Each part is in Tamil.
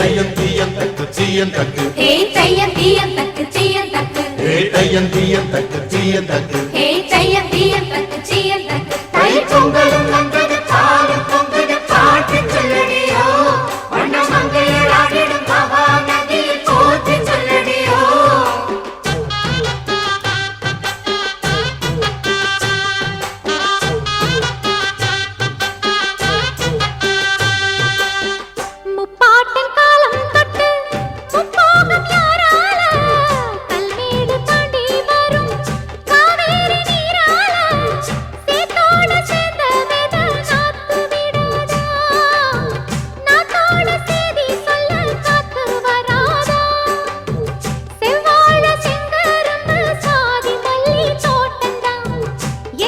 தையம் தீயம் தக்கு சீயம் தக்கு ஹே தையம் தீயம் தக்கு சீயம் தக்கு ஹே தையம் தீயம் தக்கு சீயம் தக்கு ஹே தையம் தீயம் தக்கு சீயம் தக்கு தை பொங்கலும் வந்தது பாலும் பொங்குது பாட்டு சொல்லடியோ வண்ண மங்கையர் ஆடிடும் மகா நதியில் போற்றி சொல்லடியோ முப்பாட்டின் காலம் தொட்டு முப்போகம் யாரால கல்மேடு தாண்டி வரும் காவேரி நீரால சேத்தோடு சேர்ந்த வெத நாத்து விடாதா நாத்தோடு சேதி சொல்ல காத்து வராதா செவ்வாழ செங்கரும்பு சாதி மல்லி தோட்டந்தான்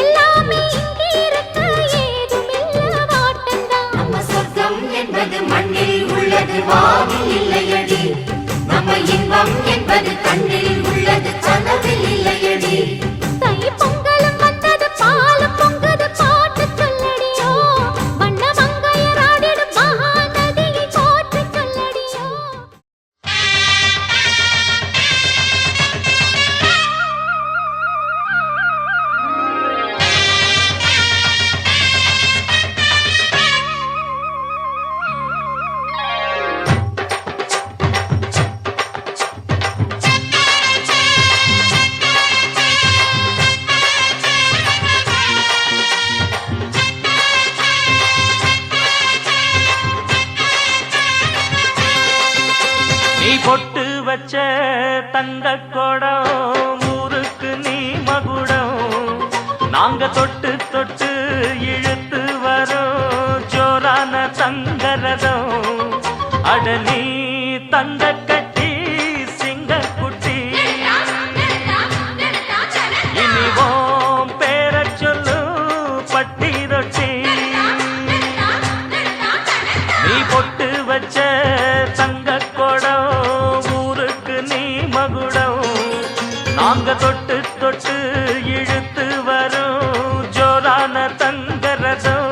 எல்லாமே இங்கிருக்க ஏதுமில்ல வாட்டந்தான் நம்ம சொர்க்கம் என்பது மண்ணில் உள்ளது வானில் இல்லையடி நம்ம இன்பம் என்பது கண்ணில் உள்ளது கனவில் இல்லையடி தை பொங்கலும் வந்தது பாலும் பொங்குது பாட்டு சொல்லடியோ வண்ண மங்கையர் ஆடிடும் மகா நதியை போற்றி சொல்லடியோ நீ பொட்டு வச்ச தங்க குடம் ஊருக்கு நீ மகுடம் நாங்க தொட்டு தொட்டு இழுத்து வரோம் ஜோரான தங்கரதம் அட நீ தங்க கட்டி சிங்க குட்டி இனிவோம் பேர சொல்லு பட்டி ரொட்டி நீ பொட்டு வச்ச தங்க குடம் ஊருக்கு நீ மகுடம் நாங்க தொட்டு தொட்டு இழுத்து வரும் ஜோரான தங்கரதம்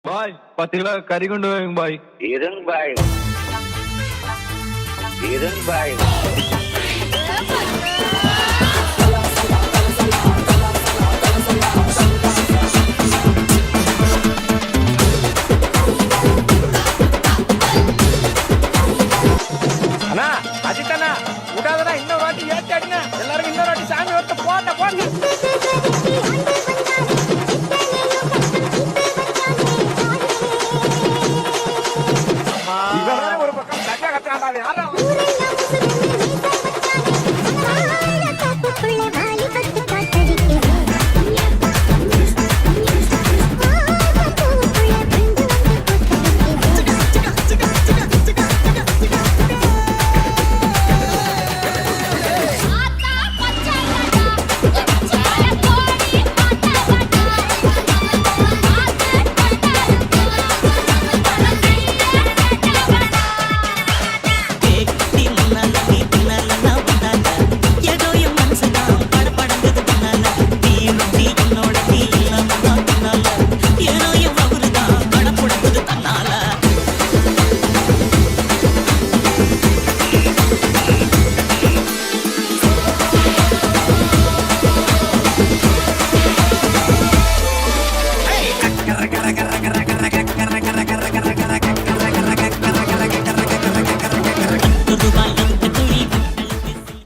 பாய் 10 கிலோ கறி கொண்டு வாங்க பாய். இருங்க பாய், இருங்க பாய். அண்ணா அஜித் அண்ணா விடாதண்ணா, இன்னொரு வாட்டி ஏற்றி அடிங்க. எல்லாருக்கும் இன்னொரு வாட்டி சாமி ஒருத்த போட்ட போட்ட. ஒரு பக்கம் தட்டா கட்டாண்டாது யாரா கர கர கர கர